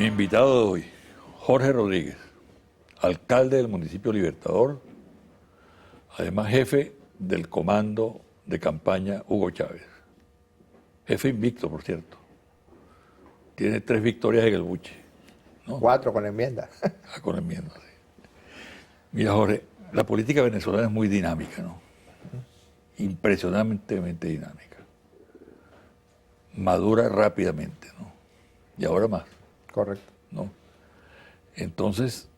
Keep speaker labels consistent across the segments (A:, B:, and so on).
A: Mi invitado de hoy, Jorge Rodríguez, alcalde del municipio Libertador, además jefe del comando de campaña Hugo Chávez. Jefe invicto, por cierto. Tiene 3 victorias en el buche, ¿no?
B: 4 con la enmienda.
A: Con enmienda, sí. Mira, Jorge, la política venezolana es muy dinámica, ¿no? Impresionantemente dinámica. Madura rápidamente, ¿no? Y ahora más,
B: Correcto.
A: ¿no? Entonces,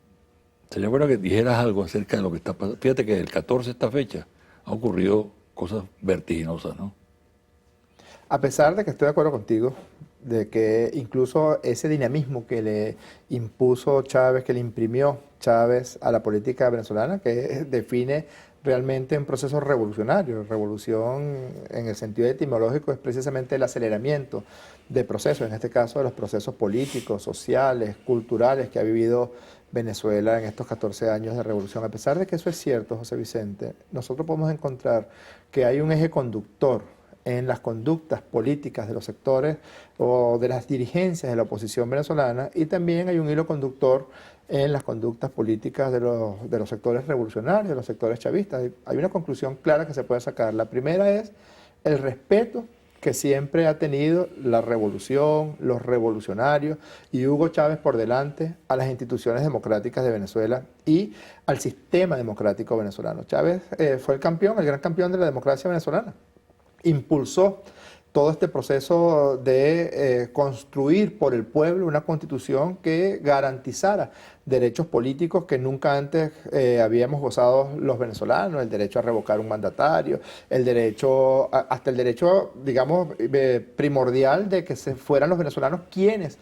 A: sería bueno que dijeras algo acerca de lo que está pasando. Fíjate que el 14, esta fecha, han ocurrido cosas vertiginosas, ¿no?
B: A pesar de que estoy de acuerdo contigo, de que incluso ese dinamismo que le impuso Chávez, que le imprimió Chávez a la política venezolana, que define realmente un proceso revolucionario. Revolución en el sentido etimológico es precisamente el aceleramiento de procesos, en este caso de los procesos políticos, sociales, culturales que ha vivido Venezuela en estos 14 años de revolución. A pesar de que eso es cierto, José Vicente, nosotros podemos encontrar que hay un eje conductor en las conductas políticas de los sectores o de las dirigencias de la oposición venezolana, y también hay un hilo conductor en las conductas políticas de los sectores revolucionarios, de los sectores chavistas. Hay una conclusión clara que se puede sacar. La primera es el respeto que siempre ha tenido la revolución, los revolucionarios y Hugo Chávez por delante a las instituciones democráticas de Venezuela y al sistema democrático venezolano. Chávez fue el campeón, el gran campeón de la democracia venezolana. Impulsó todo este proceso de construir por el pueblo una constitución que garantizara derechos políticos que nunca antes habíamos gozado los venezolanos, el derecho a revocar un mandatario, el derecho, hasta el derecho, digamos, primordial de que se fueran los venezolanos quienes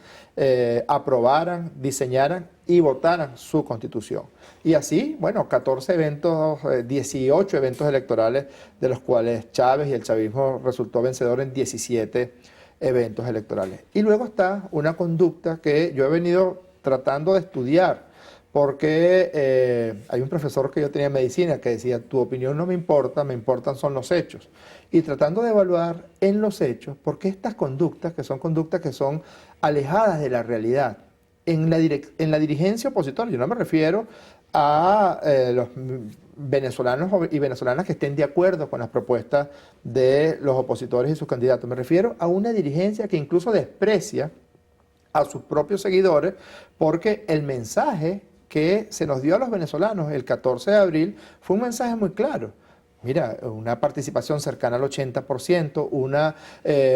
B: aprobaran, diseñaran y votaran su constitución. Y así, bueno, 14 eventos, 18 eventos electorales, de los cuales Chávez y el chavismo resultó vencedor en 17 eventos electorales. Y luego está una conducta que yo he venido tratando de estudiar, porque hay un profesor que yo tenía en medicina que decía, tu opinión no me importa, me importan son los hechos. Y tratando de evaluar en los hechos, por qué estas conductas que son alejadas de la realidad, en la dirigencia opositora, yo no me refiero a los venezolanos y venezolanas que estén de acuerdo con las propuestas de los opositores y sus candidatos, me refiero a una dirigencia que incluso desprecia a sus propios seguidores, porque el mensaje que se nos dio a los venezolanos el 14 de abril fue un mensaje muy claro. Mira, una participación cercana al 80%, una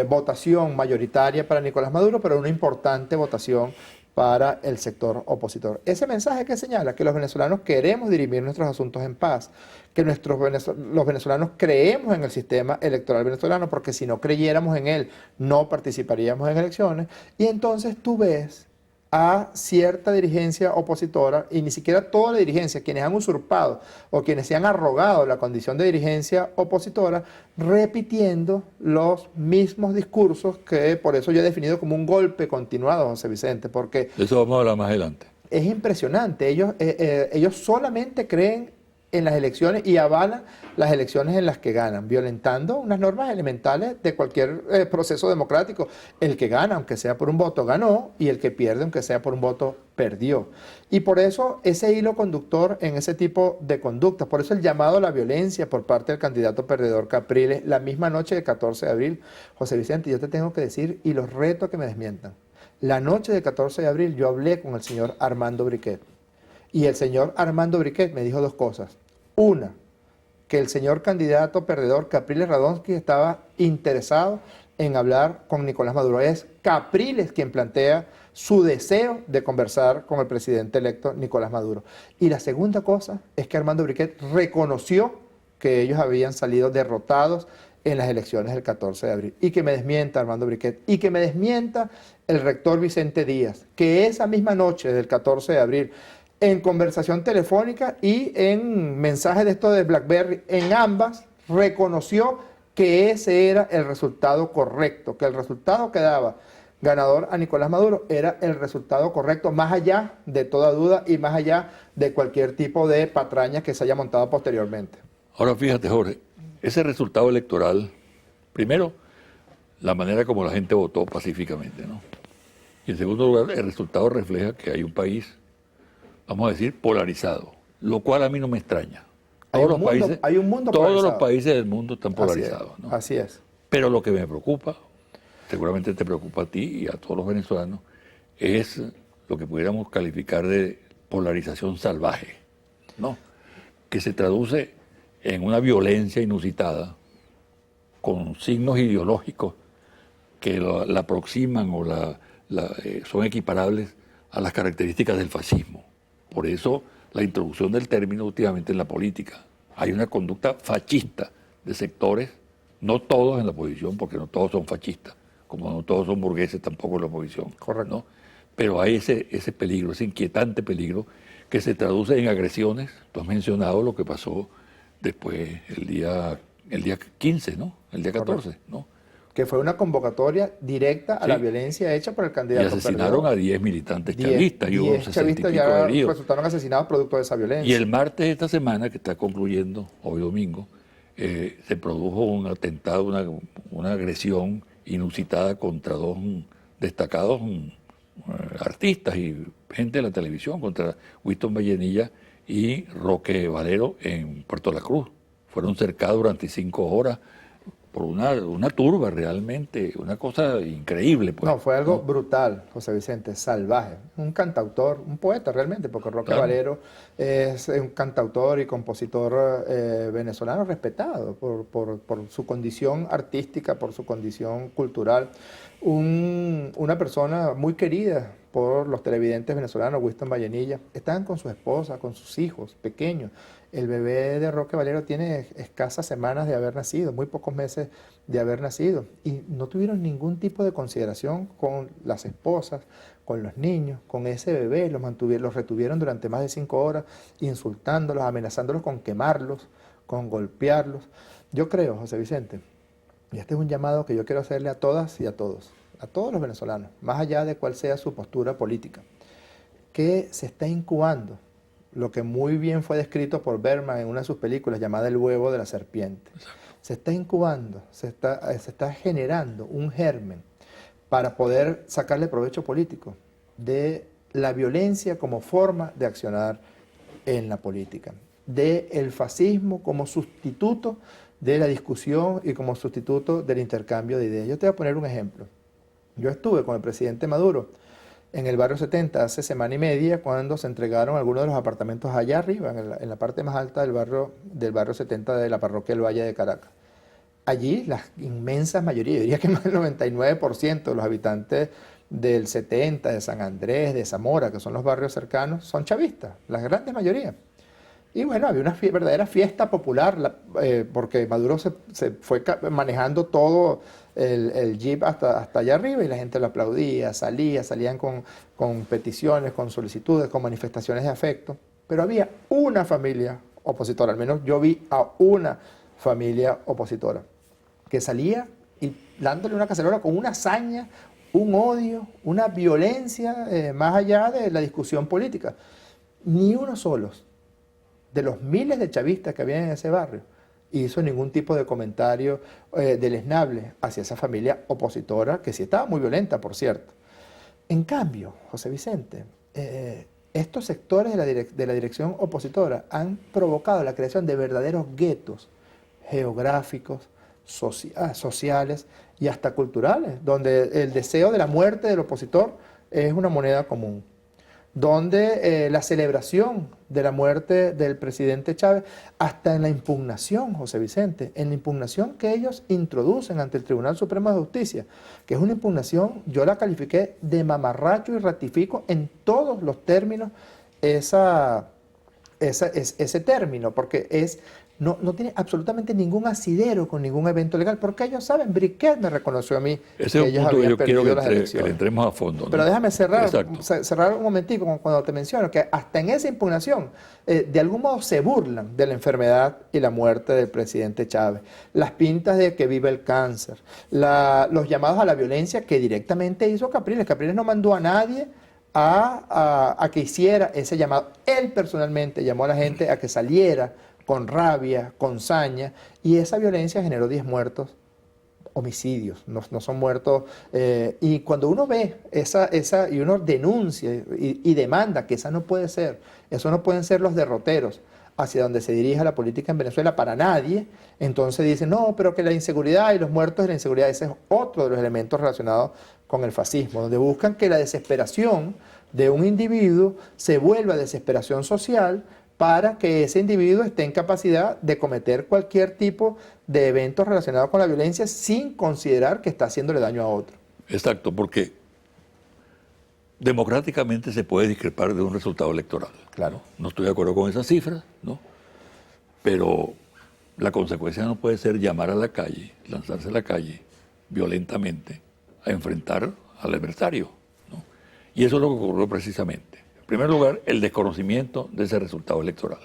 B: votación mayoritaria para Nicolás Maduro, pero una importante votación para el sector opositor. Ese mensaje que señala que los venezolanos queremos dirimir nuestros asuntos en paz, que los venezolanos creemos en el sistema electoral venezolano, porque si no creyéramos en él, no participaríamos en elecciones, y entonces tú ves a cierta dirigencia opositora, y ni siquiera toda la dirigencia, quienes han usurpado o quienes se han arrogado la condición de dirigencia opositora, repitiendo los mismos discursos que por eso yo he definido como un golpe continuado, José Vicente, porque
A: De eso vamos a hablar más adelante.
B: es impresionante. Ellos solamente creen en las elecciones y avalan las elecciones en las que ganan, violentando unas normas elementales de cualquier proceso democrático. El que gana, aunque sea por un voto, ganó, y el que pierde, aunque sea por un voto, perdió. Y por eso ese hilo conductor en ese tipo de conductas, por eso el llamado a la violencia por parte del candidato perdedor Capriles, la misma noche del 14 de abril, José Vicente, yo te tengo que decir, y los reto a que me desmientan. La noche del 14 de abril yo hablé con el señor Armando Briquet, y el señor Armando Briquet me dijo 2 cosas. Una, que el señor candidato perdedor Capriles Radonsky estaba interesado en hablar con Nicolás Maduro. Es Capriles quien plantea su deseo de conversar con el presidente electo Nicolás Maduro. Y la segunda cosa es que Armando Briquet reconoció que ellos habían salido derrotados en las elecciones del 14 de abril. Y que me desmienta Armando Briquet, y que me desmienta el rector Vicente Díaz, que esa misma noche del 14 de abril, en conversación telefónica y en mensajes de esto de BlackBerry, en ambas reconoció que ese era el resultado correcto, que el resultado que daba ganador a Nicolás Maduro era el resultado correcto, más allá de toda duda y más allá de cualquier tipo de patraña que se haya montado posteriormente.
A: Ahora fíjate, Jorge, ese resultado electoral, primero, la manera como la gente votó pacíficamente, ¿no? Y en segundo lugar, el resultado refleja que hay un país, vamos a decir, polarizado, lo cual a mí no me extraña.
B: Hay un mundo
A: todos los
B: polarizado.
A: países del mundo están
B: Así es,
A: polarizados, ¿no?
B: así es.
A: Pero lo que me preocupa, seguramente te preocupa a ti y a todos los venezolanos, es lo que pudiéramos calificar de polarización salvaje, ¿no? Que se traduce en una violencia inusitada, con signos ideológicos que la aproximan o son equiparables a las características del fascismo. Por eso la introducción del término últimamente en la política. Hay una conducta fascista de sectores, no todos en la oposición, porque no todos son fascistas, como no todos son burgueses tampoco en la oposición.
B: Correcto.
A: ¿no? Pero hay ese peligro, ese inquietante peligro que se traduce en agresiones. Tú has mencionado lo que pasó después el día 15, ¿no? El día 14, ¿no?
B: Que fue una convocatoria directa a la violencia hecha por el
A: Y
B: candidato.
A: asesinaron a 10 militantes chavistas y hubo
B: 10
A: 60 y
B: chavistas
A: pico
B: ya
A: heridos.
B: resultaron asesinados producto de esa violencia.
A: Y el martes de esta semana, que está concluyendo, hoy domingo, se produjo un atentado, una agresión inusitada contra dos destacados artistas y gente de la televisión, contra Winston Vallenilla y Roque Valero en Puerto La Cruz. Fueron cercados durante 5 horas por una turba realmente, una cosa increíble. Pues,
B: no, fue algo brutal, José Vicente, salvaje. Un cantautor, un poeta realmente, porque Roque Valero es un cantautor y compositor venezolano respetado por su condición artística, por su condición cultural. Una persona muy querida por los televidentes venezolanos, Winston Vallenilla. Estaban con su esposa, con sus hijos pequeños. El bebé de Roque Valero tiene escasas semanas de haber nacido, muy pocos meses de haber nacido, y no tuvieron ningún tipo de consideración con las esposas, con los niños, con ese bebé. Los retuvieron durante más de 5 horas, insultándolos, amenazándolos con quemarlos, con golpearlos. Yo creo, José Vicente, y este es un llamado que yo quiero hacerle a todas y a todos los venezolanos, más allá de cuál sea su postura política, que se está incubando lo que muy bien fue descrito por Berman en una de sus películas llamada El huevo de la serpiente. Se está incubando, se está generando un germen para poder sacarle provecho político de la violencia como forma de accionar en la política, del fascismo como sustituto de la discusión y como sustituto del intercambio de ideas. Yo te voy a poner un ejemplo. Yo estuve con el presidente Maduro en el barrio 70 hace semana y media, cuando se entregaron algunos de los apartamentos allá arriba, en la parte más alta del barrio 70 de la parroquia del Valle de Caracas. Allí la inmensa mayoría, yo diría que más del 99% de los habitantes del 70, de San Andrés, de Zamora, que son los barrios cercanos, son chavistas, la gran mayoría. Y bueno, había una verdadera fiesta popular, porque Maduro se fue manejando todo el jeep hasta allá arriba, y la gente lo aplaudía, salían con peticiones, con solicitudes, con manifestaciones de afecto. Pero había una familia opositora, al menos yo vi a una familia opositora, que salía y dándole una cacerola con una hazaña, un odio, una violencia más allá de la discusión política. Ni uno solo de los miles de chavistas que había en ese barrio hizo ningún tipo de comentario deleznable hacia esa familia opositora, que sí estaba muy violenta, por cierto. En cambio, José Vicente, estos sectores de la dirección opositora han provocado la creación de verdaderos guetos geográficos, sociales y hasta culturales, donde el deseo de la muerte del opositor es una moneda común, donde la celebración de la muerte del presidente Chávez, hasta en la impugnación, José Vicente, en la impugnación que ellos introducen ante el Tribunal Supremo de Justicia, que es una impugnación, yo la califiqué de mamarracho y ratifico en todos los términos ese término, porque no tiene absolutamente ningún asidero con ningún evento legal, porque ellos saben. Briquet me reconoció a mí
A: ese
B: que
A: es un
B: ellos
A: punto que
B: habían
A: yo quiero
B: perdido las
A: que
B: elecciones.
A: le entremos a fondo, ¿no?
B: Pero déjame cerrar
A: Exacto.
B: un momentico cuando te menciono que hasta en esa impugnación de algún modo se burlan de la enfermedad y la muerte del presidente Chávez, las pintas de que vive el cáncer, los llamados a la violencia que directamente hizo Capriles. Capriles no mandó a nadie a que hiciera ese llamado. Él personalmente llamó a la gente a que saliera con rabia, con saña, y esa violencia generó 10 muertos homicidios, no son muertos. Y cuando uno ve y uno denuncia y demanda que esa no puede ser, eso no pueden ser los derroteros hacia donde se dirija la política en Venezuela para nadie, entonces dicen, no, pero que la inseguridad y los muertos de la inseguridad, ese es otro de los elementos relacionados con el fascismo, donde buscan que la desesperación de un individuo se vuelva desesperación social para que ese individuo esté en capacidad de cometer cualquier tipo de eventos relacionados con la violencia sin considerar que está haciéndole daño a otro.
A: Exacto, porque democráticamente se puede discrepar de un resultado electoral.
B: Claro.
A: No estoy de acuerdo con esas cifras, ¿no? Pero la consecuencia no puede ser llamar a la calle, lanzarse a la calle violentamente a enfrentar al adversario, ¿no? Y eso es lo que ocurrió precisamente. En primer lugar, el desconocimiento de ese resultado electoral,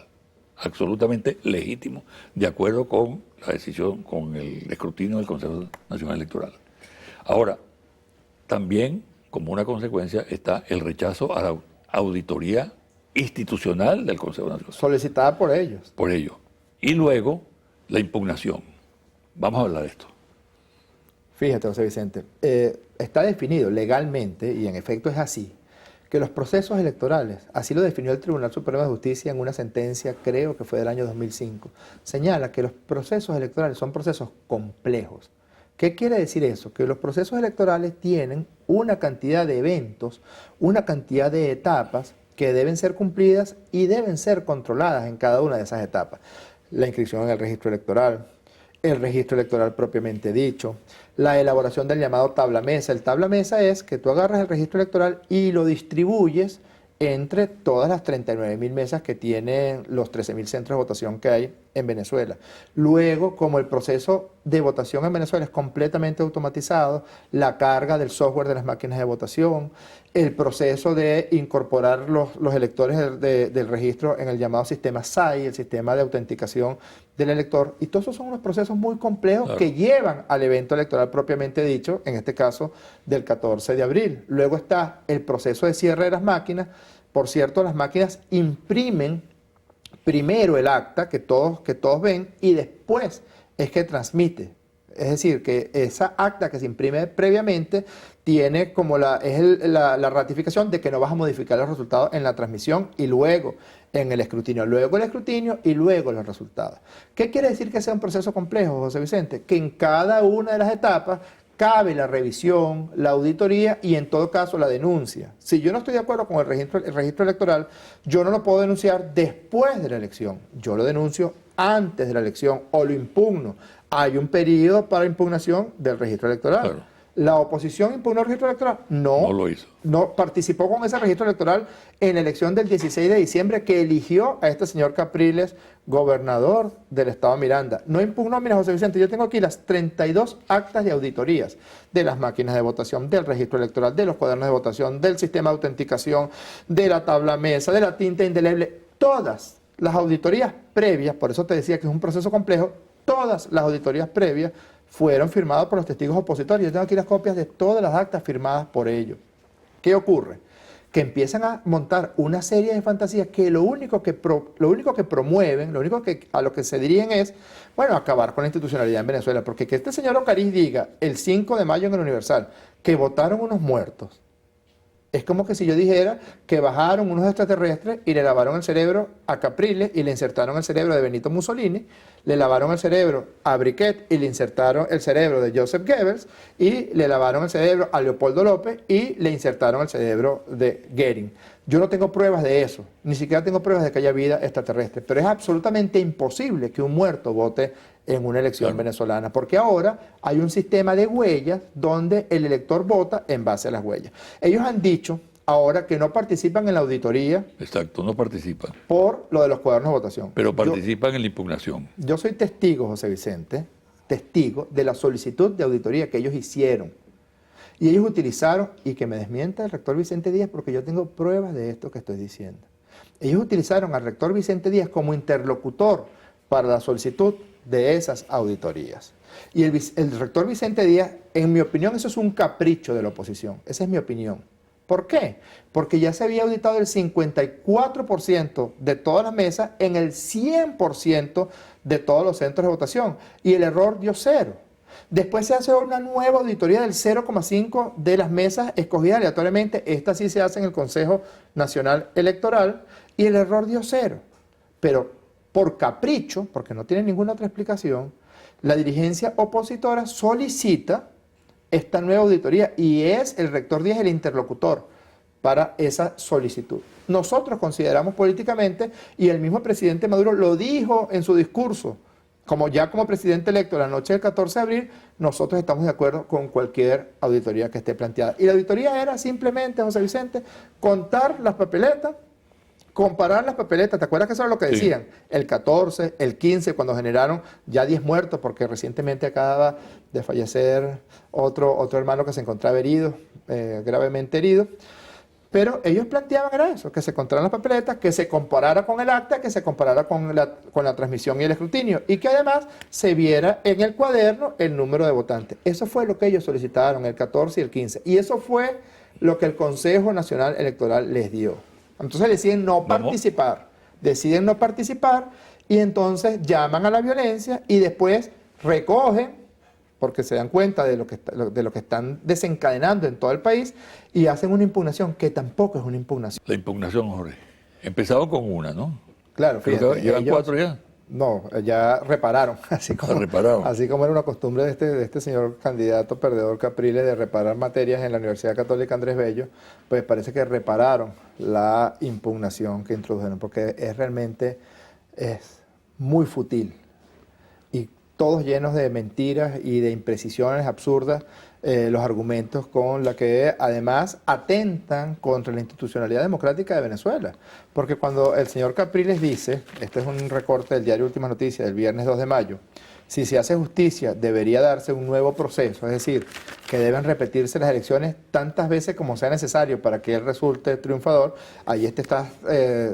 A: absolutamente legítimo, de acuerdo con la decisión, con el escrutinio del Consejo Nacional Electoral. Ahora, también como una consecuencia está el rechazo a la auditoría institucional del Consejo Nacional.
B: Solicitada por ellos.
A: Por ello. Y luego, la impugnación. Vamos a hablar de esto.
B: Fíjate, José Vicente, está definido legalmente, y en efecto es así, que los procesos electorales, así lo definió el Tribunal Supremo de Justicia en una sentencia, creo que fue del año 2005, señala que los procesos electorales son procesos complejos. ¿Qué quiere decir eso? Que los procesos electorales tienen una cantidad de eventos, una cantidad de etapas que deben ser cumplidas y deben ser controladas en cada una de esas etapas. La inscripción en el registro electoral propiamente dicho, la elaboración del llamado tabla mesa. El tabla mesa es que tú agarras el registro electoral y lo distribuyes entre todas las 39.000 mesas que tienen los 13.000 centros de votación que hay en Venezuela. Luego, como el proceso de votación en Venezuela es completamente automatizado, la carga del software de las máquinas de votación, el proceso de incorporar los electores del registro en el llamado sistema SAI, el sistema de autenticación del elector, y todos esos son unos procesos muy complejos, claro, que llevan al evento electoral propiamente dicho, en este caso del 14 de abril. Luego está el proceso de cierre de las máquinas. Por cierto, las máquinas imprimen primero el acta que todos ven y después es que transmite. Es decir, que esa acta que se imprime previamente tiene como la ratificación de que no vas a modificar los resultados en la transmisión y luego en el escrutinio. Luego el escrutinio y luego los resultados. ¿Qué quiere decir que sea un proceso complejo, José Vicente? Que en cada una de las etapas cabe la revisión, la auditoría y en todo caso la denuncia. Si yo no estoy de acuerdo con el registro electoral, yo no lo puedo denunciar después de la elección. Yo lo denuncio antes de la elección o lo impugno. Hay un periodo para impugnación del registro electoral. Claro. ¿La oposición impugnó el registro electoral? No.
A: No lo hizo.
B: No participó con ese registro electoral en la elección del 16 de diciembre que eligió a este señor Capriles gobernador del estado Miranda. No impugnó. Mira, José Vicente, yo tengo aquí las 32 actas de auditorías de las máquinas de votación, del registro electoral, de los cuadernos de votación, del sistema de autenticación, de la tabla mesa, de la tinta indeleble. Todas las auditorías previas, por eso te decía que es un proceso complejo, todas las auditorías previas fueron firmadas por los testigos opositores. Yo tengo aquí las copias de todas las actas firmadas por ellos. ¿Qué ocurre? Que empiezan a montar una serie de fantasías que lo único que promueven, a lo que se dirigen es, bueno, acabar con la institucionalidad en Venezuela. Porque que este señor Ocariz diga el 5 de mayo en el Universal que votaron unos muertos, es como que si yo dijera que bajaron unos extraterrestres y le lavaron el cerebro a Capriles y le insertaron el cerebro de Benito Mussolini, le lavaron el cerebro a Briquet y le insertaron el cerebro de Joseph Goebbels y le lavaron el cerebro a Leopoldo López y le insertaron el cerebro de Goering. Yo no tengo pruebas de eso, ni siquiera tengo pruebas de que haya vida extraterrestre, pero es absolutamente imposible que un muerto vote en una elección venezolana, porque ahora hay un sistema de huellas donde el elector vota en base a las huellas. Ellos han dicho ahora que no participan en la auditoría.
A: Exacto, no participan.
B: Por lo de los cuadernos de votación.
A: Pero participan en la impugnación.
B: Yo soy testigo, José Vicente, testigo de la solicitud de auditoría que ellos hicieron. Y ellos utilizaron, y que me desmienta el rector Vicente Díaz porque yo tengo pruebas de esto que estoy diciendo. Ellos utilizaron al rector Vicente Díaz como interlocutor para la solicitud de esas auditorías. Y el rector Vicente Díaz, en mi opinión, eso es un capricho de la oposición. Esa es mi opinión. ¿Por qué? Porque ya se había auditado el 54% de todas las mesas en el 100% de todos los centros de votación. Y el error dio 0. Después se hace una nueva auditoría del 0,5 de las mesas escogidas aleatoriamente. Esta sí se hace en el Consejo Nacional Electoral y el error dio 0. Pero por capricho, porque no tiene ninguna otra explicación, la dirigencia opositora solicita esta nueva auditoría y es el rector Díaz el interlocutor para esa solicitud. Nosotros consideramos políticamente, y el mismo presidente Maduro lo dijo en su discurso, como presidente electo la noche del 14 de abril, nosotros estamos de acuerdo con cualquier auditoría que esté planteada. Y la auditoría era simplemente, José Vicente, contar las papeletas, comparar las papeletas. ¿Te acuerdas que eso era lo que decían? Sí. El 14, el 15, cuando generaron ya 10 muertos, porque recientemente acaba de fallecer otro hermano que se encontraba herido, gravemente herido. Pero ellos planteaban era eso, que se contaran las papeletas, que se comparara con el acta, que se comparara con la transmisión y el escrutinio, y que además se viera en el cuaderno el número de votantes. Eso fue lo que ellos solicitaron, el 14 y el 15. Y eso fue lo que el Consejo Nacional Electoral les dio. Entonces deciden no participar, y entonces llaman a la violencia y después recogen, porque se dan cuenta de lo que están desencadenando en todo el país, y hacen una impugnación que tampoco es una impugnación.
A: La impugnación, Jorge. Empezaron con una, ¿no?
B: Claro, fíjate.
A: ¿Llevan 4 ya?
B: No, ya repararon, así como era una costumbre de este señor candidato perdedor Capriles de reparar materias en la Universidad Católica Andrés Bello, pues parece que repararon la impugnación que introdujeron, porque realmente es muy fútil. Todos llenos de mentiras y de imprecisiones absurdas, los argumentos con la que además atentan contra la institucionalidad democrática de Venezuela. Porque cuando el señor Capriles dice, este es un recorte del diario Últimas Noticias del viernes 2 de mayo, si se hace justicia debería darse un nuevo proceso, es decir, que deben repetirse las elecciones tantas veces como sea necesario para que él resulte triunfador, ahí está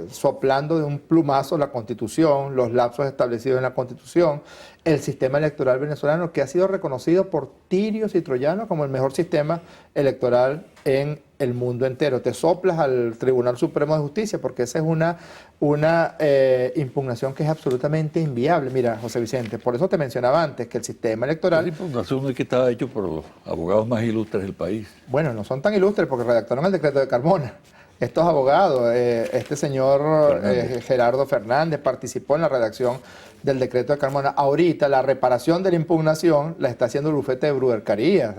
B: soplando de un plumazo la Constitución, los lapsos establecidos en la Constitución, el sistema electoral venezolano, que ha sido reconocido por tirios y troyanos como el mejor sistema electoral en el mundo entero. Te soplas al Tribunal Supremo de Justicia porque esa es una impugnación que es absolutamente inviable. Mira, José Vicente, por eso te mencionaba antes que el sistema electoral...
A: La impugnación es que estaba hecho por los abogados más ilustres del país.
B: Bueno, no son tan ilustres porque redactaron el decreto de Carmona. Estos abogados, este señor Gerardo Fernández participó en la redacción del decreto de Carmona. Ahorita la reparación de la impugnación la está haciendo el bufete de Bruder Carías.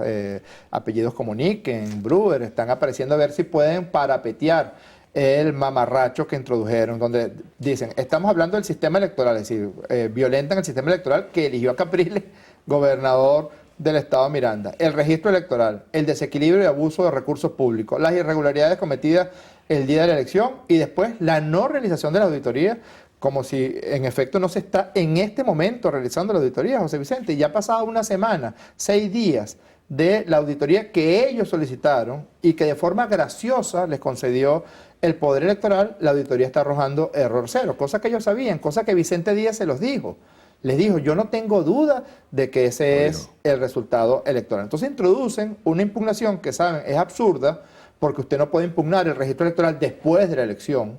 B: Apellidos como Nicken, Bruder, están apareciendo a ver si pueden parapetear el mamarracho que introdujeron, donde dicen, estamos hablando del sistema electoral, es decir, violentan el sistema electoral que eligió a Capriles, gobernador del estado de Miranda, el registro electoral, el desequilibrio y abuso de recursos públicos, las irregularidades cometidas el día de la elección y después la no realización de la auditoría, como si en efecto no se está en este momento realizando la auditoría, José Vicente. Ya ha pasado una semana, 6 días de la auditoría que ellos solicitaron y que de forma graciosa les concedió el Poder Electoral. La auditoría está arrojando error 0, cosa que ellos sabían, cosa que Vicente Díaz se los dijo. Les dijo, yo no tengo duda de que ese es el resultado electoral. Entonces introducen una impugnación que saben es absurda, porque usted no puede impugnar el registro electoral después de la elección.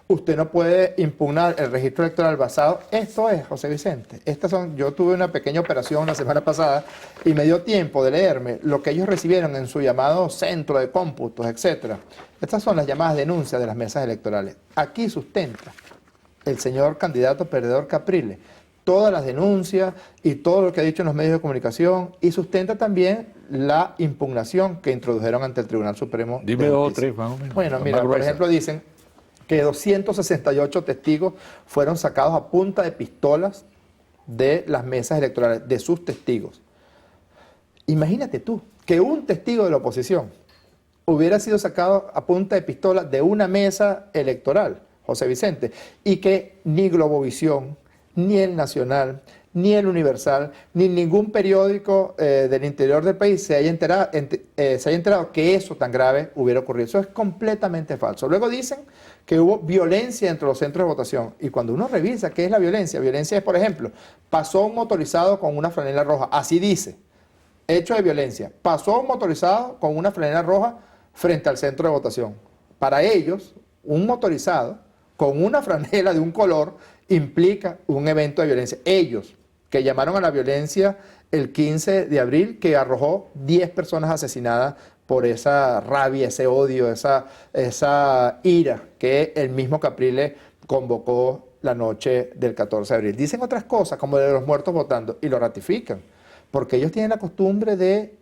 B: Usted no puede impugnar el registro electoral basado. Esto es, José Vicente. Yo tuve una pequeña operación la semana pasada y me dio tiempo de leerme lo que ellos recibieron en su llamado centro de cómputos, etc. Estas son las llamadas denuncias de las mesas electorales. Aquí sustenta el señor candidato perdedor Capriles todas las denuncias y todo lo que ha dicho en los medios de comunicación, y sustenta también la impugnación que introdujeron ante el Tribunal Supremo.
A: Dime 2 o 3 más o menos.
B: Bueno, mira, por ejemplo, dicen que 268 testigos fueron sacados a punta de pistolas de las mesas electorales, de sus testigos. Imagínate tú, que un testigo de la oposición hubiera sido sacado a punta de pistola de una mesa electoral, José Vicente, y que ni Globovisión, ni el Nacional, ni el Universal, ni ningún periódico del interior del país se haya enterado que eso tan grave hubiera ocurrido. Eso es completamente falso. Luego dicen que hubo violencia entre los centros de votación. Y cuando uno revisa qué es la violencia es, por ejemplo, pasó un motorizado con una franela roja, así dice, hecho de violencia. Pasó un motorizado con una franela roja frente al centro de votación. Para ellos, un motorizado con una franela de un color implica un evento de violencia. Ellos, que llamaron a la violencia el 15 de abril, que arrojó 10 personas asesinadas por esa rabia, ese odio, esa ira que el mismo Capriles convocó la noche del 14 de abril. Dicen otras cosas, como de los muertos votando, y lo ratifican, porque ellos tienen la costumbre de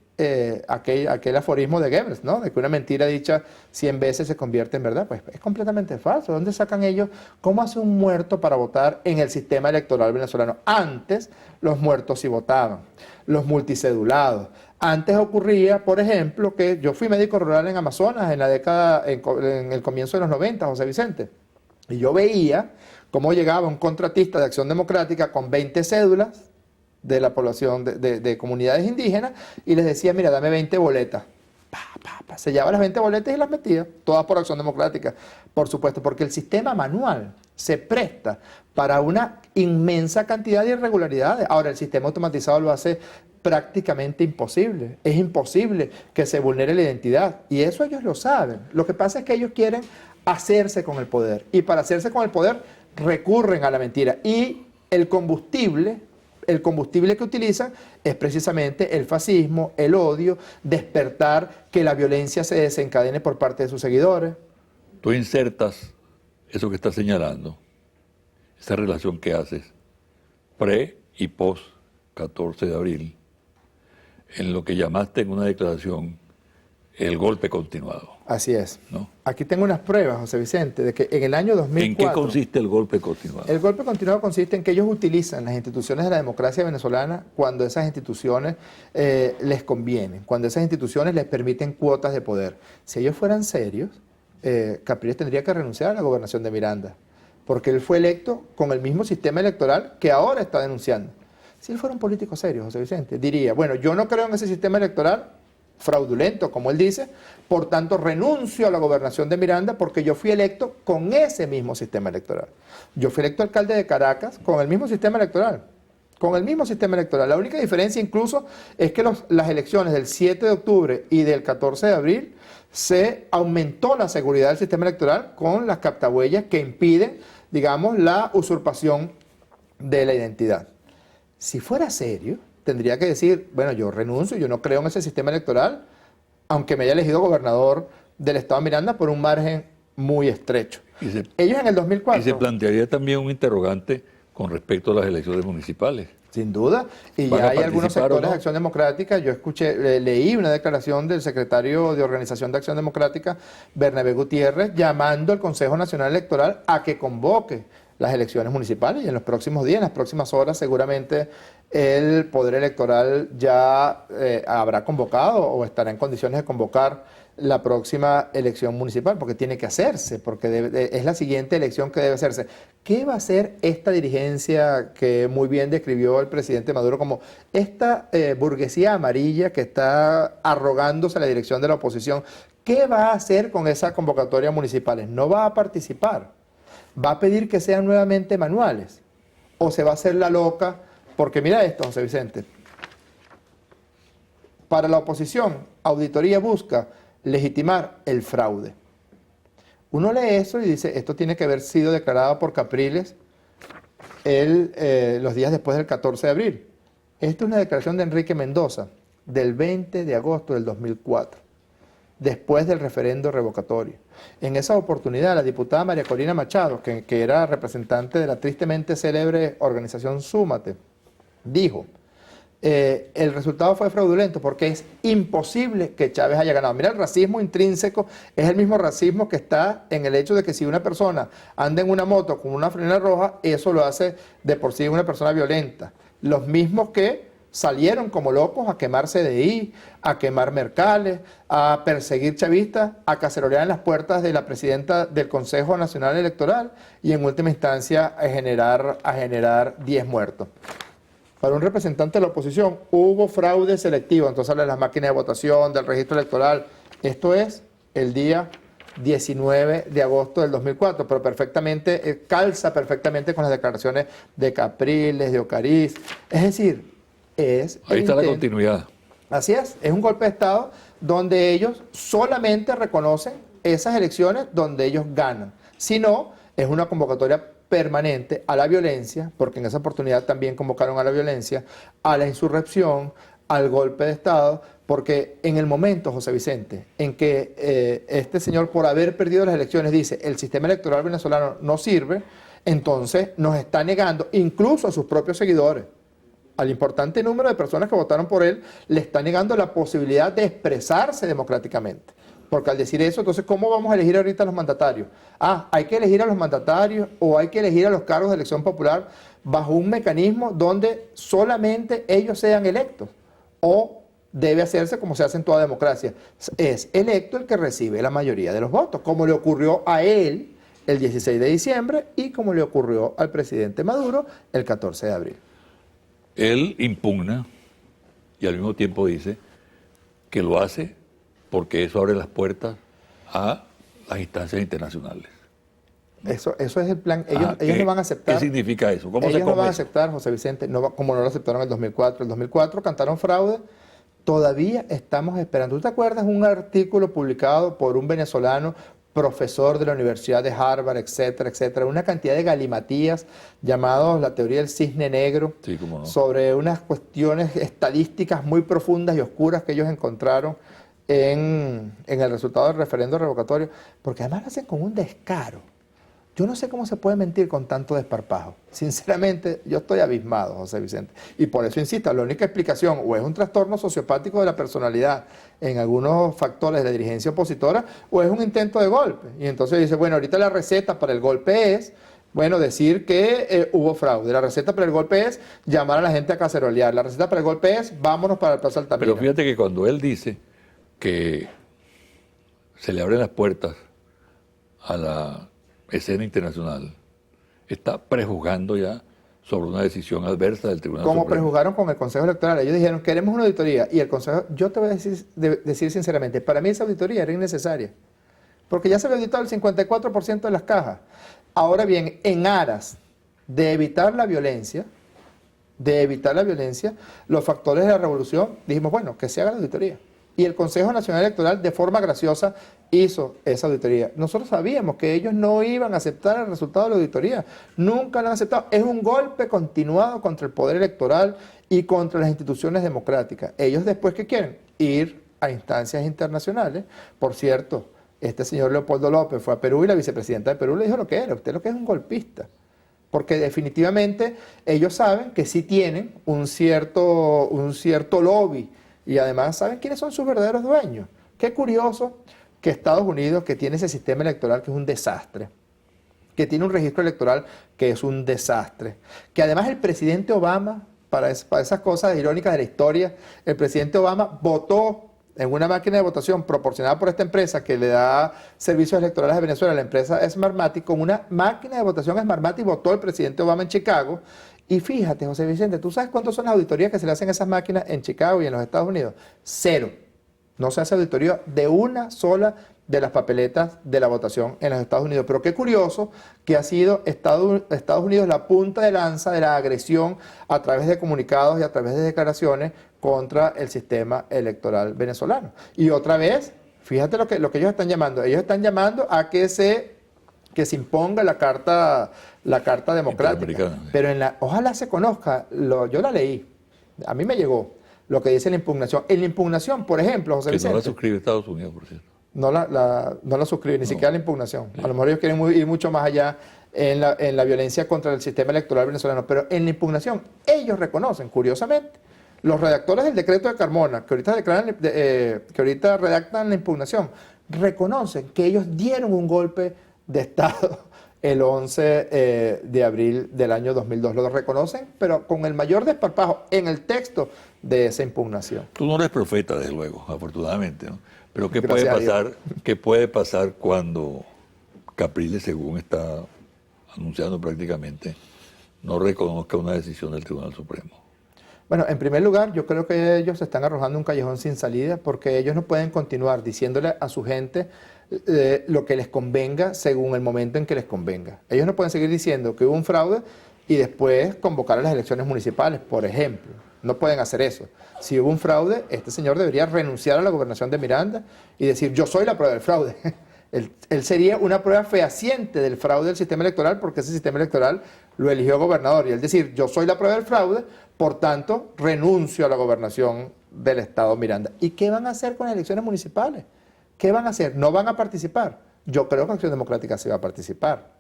B: aquel aforismo de Goebbels, ¿no? De que una mentira dicha 100 veces se convierte en verdad. Pues es completamente falso. ¿Dónde sacan ellos? ¿Cómo hace un muerto para votar en el sistema electoral venezolano? Antes los muertos sí votaban, los multicedulados. Antes ocurría, por ejemplo, que yo fui médico rural en Amazonas en la década, en el comienzo de los 90, José Vicente, y yo veía cómo llegaba un contratista de Acción Democrática con 20 cédulas de la población de comunidades indígenas y les decía, mira, dame 20 boletas. Sellaba las 20 boletas y las metía, todas por Acción Democrática, por supuesto, porque el sistema manual se presta para una inmensa cantidad de irregularidades. Ahora, el sistema automatizado lo hace prácticamente imposible. Es imposible que se vulnere la identidad y eso ellos lo saben. Lo que pasa es que ellos quieren hacerse con el poder y para hacerse con el poder recurren a la mentira y el combustible que utilizan es precisamente el fascismo, el odio, despertar que la violencia se desencadene por parte de sus seguidores.
A: Tú insertas eso que estás señalando, esa relación que haces pre y post 14 de abril, en lo que llamaste en una declaración el golpe continuado.
B: Así es.
A: ¿No?
B: Aquí tengo unas pruebas, José Vicente, de que en el año 2004...
A: ¿En qué consiste el golpe continuado?
B: El golpe continuado consiste en que ellos utilizan las instituciones de la democracia venezolana cuando esas instituciones les convienen, cuando esas instituciones les permiten cuotas de poder. Si ellos fueran serios, Capriles tendría que renunciar a la gobernación de Miranda, porque él fue electo con el mismo sistema electoral que ahora está denunciando. Si él fuera un político serio, José Vicente, diría, bueno, yo no creo en ese sistema electoral fraudulento, como él dice, por tanto renuncio a la gobernación de Miranda porque yo fui electo con ese mismo sistema electoral. Yo fui electo alcalde de Caracas con el mismo sistema electoral, con el mismo sistema electoral. La única diferencia incluso es que las elecciones del 7 de octubre y del 14 de abril se aumentó la seguridad del sistema electoral con las captahuellas que impiden, digamos, la usurpación de la identidad. Si fuera serio, tendría que decir, bueno, yo renuncio, yo no creo en ese sistema electoral, aunque me haya elegido gobernador del estado de Miranda por un margen muy estrecho. Ellos en el 2004...
A: Y se plantearía también un interrogante con respecto a las elecciones municipales.
B: Sin duda, y ya hay algunos sectores de Acción Democrática. Yo leí una declaración del secretario de Organización de Acción Democrática, Bernabé Gutiérrez, llamando al Consejo Nacional Electoral a que convoque las elecciones municipales y en los próximos días, en las próximas horas, seguramente el Poder Electoral ya habrá convocado o estará en condiciones de convocar la próxima elección municipal, porque tiene que hacerse, porque es la siguiente elección que debe hacerse. ¿Qué va a hacer esta dirigencia que muy bien describió el presidente Maduro como esta burguesía amarilla que está arrogándose a la dirección de la oposición? ¿Qué va a hacer con esas convocatorias municipales? No va a participar. ¿Va a pedir que sean nuevamente manuales? ¿O se va a hacer la loca? Porque mira esto, José Vicente. Para la oposición, auditoría busca legitimar el fraude. Uno lee eso y dice, esto tiene que haber sido declarado por Capriles los días después del 14 de abril. Esta es una declaración de Enrique Mendoza del 20 de agosto del 2004, después del referendo revocatorio. En esa oportunidad, la diputada María Corina Machado, que era representante de la tristemente célebre organización Súmate, dijo, el resultado fue fraudulento porque es imposible que Chávez haya ganado. Mira, el racismo intrínseco es el mismo racismo que está en el hecho de que si una persona anda en una moto con una franela roja, eso lo hace de por sí una persona violenta. Los mismos que salieron como locos a quemar CDI, a quemar mercales, a perseguir chavistas, a cacerolear en las puertas de la presidenta del Consejo Nacional Electoral y en última instancia a generar 10 muertos. Para un representante de la oposición hubo fraude selectivo, entonces habla de las máquinas de votación, del registro electoral. Esto es el día 19 de agosto del 2004, pero perfectamente, calza perfectamente con las declaraciones de Capriles, de Ocariz. Es decir, ahí
A: está la continuidad.
B: Así es un golpe de Estado donde ellos solamente reconocen esas elecciones donde ellos ganan. Si no, es una convocatoria permanente a la violencia, porque en esa oportunidad también convocaron a la violencia, a la insurrección, al golpe de Estado, porque en el momento, José Vicente, en que este señor, por haber perdido las elecciones, dice el sistema electoral venezolano no sirve, entonces nos está negando, incluso a sus propios seguidores, al importante número de personas que votaron por él, le está negando la posibilidad de expresarse democráticamente. Porque al decir eso, entonces, ¿cómo vamos a elegir ahorita a los mandatarios? ¿Hay que elegir a los mandatarios o hay que elegir a los cargos de elección popular bajo un mecanismo donde solamente ellos sean electos? ¿O debe hacerse como se hace en toda democracia? Es electo el que recibe la mayoría de los votos, como le ocurrió a él el 16 de diciembre y como le ocurrió al presidente Maduro el 14 de abril.
A: Él impugna y al mismo tiempo dice que lo hace porque eso abre las puertas a las instancias internacionales.
B: Eso es el plan. Ellos no van a aceptar.
A: ¿Qué significa eso? ¿Cómo
B: ellos
A: se
B: no van a aceptar, José Vicente, como no lo aceptaron en el 2004. En el 2004 cantaron fraude. Todavía estamos esperando. ¿Tú te acuerdas un artículo publicado por un venezolano, profesor de la Universidad de Harvard, etcétera, etcétera? Una cantidad de galimatías llamados la teoría del cisne negro,
A: sí, cómo no,
B: sobre unas cuestiones estadísticas muy profundas y oscuras que ellos encontraron en el resultado del referendo revocatorio, porque además lo hacen con un descaro. Yo no sé cómo se puede mentir con tanto desparpajo. Sinceramente, yo estoy abismado, José Vicente. Y por eso insisto, la única explicación o es un trastorno sociopático de la personalidad en algunos factores de la dirigencia opositora o es un intento de golpe. Y entonces dice, bueno, ahorita la receta para el golpe es, bueno, decir que hubo fraude. La receta para el golpe es llamar a la gente a cacerolear. La receta para el golpe es vámonos para el Plaza Altamira.
A: Pero fíjate que cuando él dice que se le abren las puertas a la escena internacional, está prejuzgando ya sobre una decisión adversa del Tribunal
B: Como
A: Supremo.
B: prejuzgaron con el Consejo Electoral. Ellos dijeron, queremos una auditoría. Y el Consejo, yo te voy a decir sinceramente, para mí esa auditoría era innecesaria. Porque ya se había auditado el 54% de las cajas. Ahora bien, en aras de evitar la violencia, los factores de la revolución, dijimos, bueno, que se haga la auditoría. Y el Consejo Nacional Electoral, de forma graciosa, hizo esa auditoría. Nosotros sabíamos que ellos no iban a aceptar el resultado de la auditoría. Nunca lo han aceptado. Es un golpe continuado contra el poder electoral y contra las instituciones democráticas. Ellos después, ¿qué quieren? Ir a instancias internacionales. Por cierto, este señor Leopoldo López fue a Perú y la vicepresidenta de Perú le dijo lo que era. Usted lo que es un golpista. Porque definitivamente ellos saben que sí tienen un cierto lobby. Y además saben quiénes son sus verdaderos dueños. Qué curioso que Estados Unidos, que tiene ese sistema electoral que es un desastre, que tiene un registro electoral que es un desastre, que además el presidente Obama, para esas cosas irónicas de la historia, el presidente Obama votó en una máquina de votación proporcionada por esta empresa que le da servicios electorales a Venezuela, la empresa Smartmatic, con una máquina de votación Smartmatic votó el presidente Obama en Chicago. Y fíjate, José Vicente, ¿tú sabes cuántas son las auditorías que se le hacen a esas máquinas en Chicago y en los Estados Unidos? 0. No se hace auditoría de una sola de las papeletas de la votación en los Estados Unidos. Pero qué curioso que ha sido Estados Unidos la punta de lanza de la agresión a través de comunicados y a través de declaraciones contra el sistema electoral venezolano. Y otra vez, fíjate lo que ellos están llamando. Ellos están llamando a que se imponga la carta democrática. Pero ojalá se conozca, yo la leí, a mí me llegó lo que dice la impugnación. En la impugnación, por ejemplo, José Vicente.
A: No la suscribe Estados Unidos, por cierto.
B: No la suscribe, ni siquiera la impugnación. A lo mejor ellos quieren ir mucho más allá en la violencia contra el sistema electoral venezolano. Pero en la impugnación, ellos reconocen, curiosamente, los redactores del decreto de Carmona, que ahorita redactan la impugnación, reconocen que ellos dieron un golpe de Estado el 11 de abril del año 2002. Lo reconocen, pero con el mayor desparpajo en el texto de esa impugnación.
A: Tú no eres profeta, desde luego, afortunadamente, ¿no? Pero ¿qué puede pasar cuando Capriles, según está anunciando prácticamente, no reconozca una decisión del Tribunal Supremo?
B: Bueno, en primer lugar, yo creo que ellos se están arrojando un callejón sin salida porque ellos no pueden continuar diciéndole a su gente lo que les convenga según el momento en que les convenga. Ellos no pueden seguir diciendo que hubo un fraude y después convocar a las elecciones municipales, por ejemplo. No pueden hacer eso. Si hubo un fraude, este señor debería renunciar a la gobernación de Miranda y decir, yo soy la prueba del fraude. Él sería una prueba fehaciente del fraude del sistema electoral porque ese sistema electoral lo eligió gobernador. Y él decir, yo soy la prueba del fraude, por tanto, renuncio a la gobernación del estado Miranda. ¿Y qué van a hacer con las elecciones municipales? ¿Qué van a hacer? ¿No van a participar? Yo creo que Acción Democrática sí va a participar.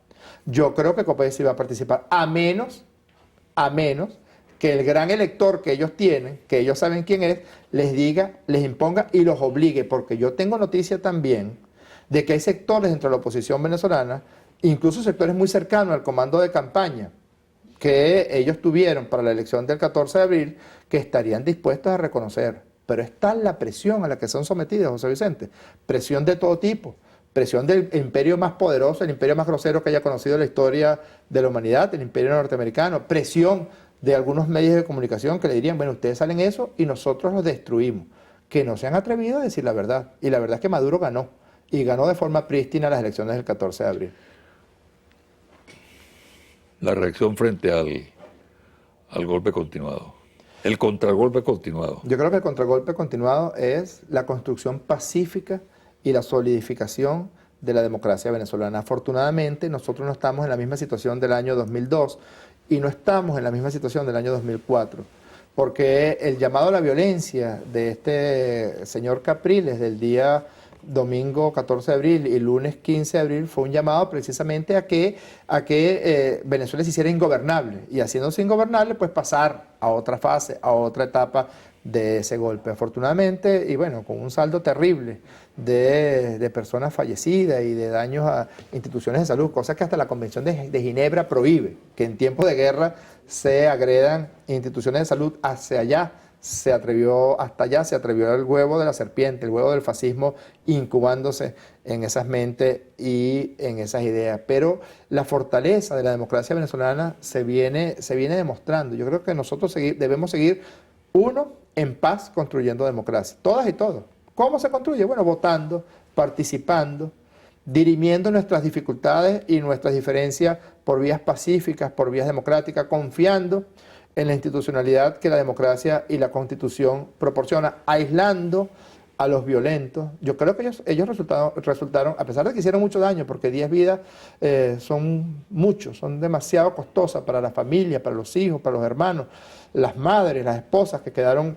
B: Yo creo que COPEI sí va a participar, a menos que el gran elector que ellos tienen, que ellos saben quién es, les diga, les imponga y los obligue, porque yo tengo noticia también de que hay sectores dentro de la oposición venezolana, incluso sectores muy cercanos al comando de campaña, que ellos tuvieron para la elección del 14 de abril, que estarían dispuestos a reconocer. Pero está la presión a la que son sometidos, José Vicente, presión de todo tipo. Presión del imperio más poderoso, el imperio más grosero que haya conocido la historia de la humanidad, el imperio norteamericano. Presión de algunos medios de comunicación que le dirían, bueno, ustedes salen eso y nosotros los destruimos. Que no se han atrevido a decir la verdad. Y la verdad es que Maduro ganó. Y ganó de forma prístina las elecciones del 14 de abril.
A: La reacción frente al golpe continuado. El contragolpe continuado.
B: Yo creo que el contragolpe continuado es la construcción pacífica y la solidificación de la democracia venezolana. Afortunadamente, nosotros no estamos en la misma situación del año 2002 y no estamos en la misma situación del año 2004, porque el llamado a la violencia de este señor Capriles del día domingo 14 de abril y lunes 15 de abril fue un llamado precisamente a que Venezuela se hiciera ingobernable y haciéndose ingobernable pues pasar a otra fase, a otra etapa de ese golpe. Afortunadamente, y bueno, con un saldo terrible de personas fallecidas y de daños a instituciones de salud, cosas que hasta la Convención de Ginebra prohíbe, que en tiempos de guerra se agredan instituciones de salud hacia allá. Hasta allá se atrevió el huevo de la serpiente, el huevo del fascismo incubándose en esas mentes y en esas ideas. Pero la fortaleza de la democracia venezolana se viene demostrando. Yo creo que nosotros debemos seguir, uno, en paz construyendo democracia, todas y todos. ¿Cómo se construye? Bueno, votando, participando, dirimiendo nuestras dificultades y nuestras diferencias por vías pacíficas, por vías democráticas, confiando en la institucionalidad que la democracia y la Constitución proporciona, aislando a los violentos. Yo creo que ellos resultaron, a pesar de que hicieron mucho daño, porque 10 vidas son muchos, son demasiado costosas para la familia, para los hijos, para los hermanos, las madres, las esposas que quedaron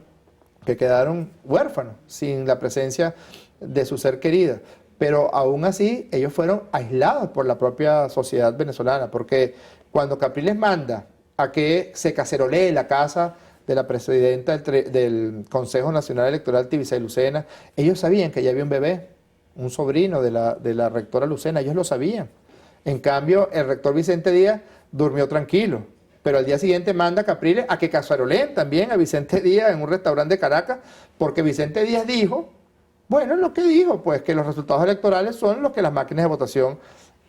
B: huérfanos sin la presencia de su ser querida. Pero aún así, ellos fueron aislados por la propia sociedad venezolana, porque cuando Capriles manda a que se cacerolee la casa de la presidenta del Consejo Nacional Electoral, Tibisay Lucena, ellos sabían que ya había un bebé, un sobrino de la rectora Lucena, ellos lo sabían. En cambio, el rector Vicente Díaz durmió tranquilo, pero al día siguiente manda a Capriles a que caceroleen también a Vicente Díaz en un restaurante de Caracas, porque Vicente Díaz dijo, bueno, lo que dijo, pues que los resultados electorales son los que las máquinas de votación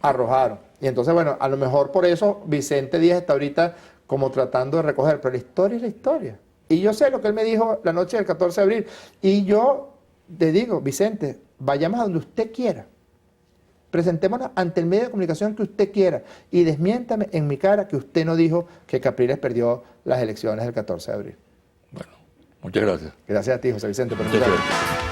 B: arrojaron. Y entonces, bueno, a lo mejor por eso Vicente Díaz está ahorita como tratando de recoger, pero la historia es la historia. Y yo sé lo que él me dijo la noche del 14 de abril, y yo le digo, Vicente, vayamos a donde usted quiera, presentémonos ante el medio de comunicación que usted quiera, y desmiéntame en mi cara que usted no dijo que Capriles perdió las elecciones del 14 de abril.
A: Bueno, muchas gracias.
B: Gracias a ti, José Vicente, por
A: Muchas
B: invitarme.
A: gracias.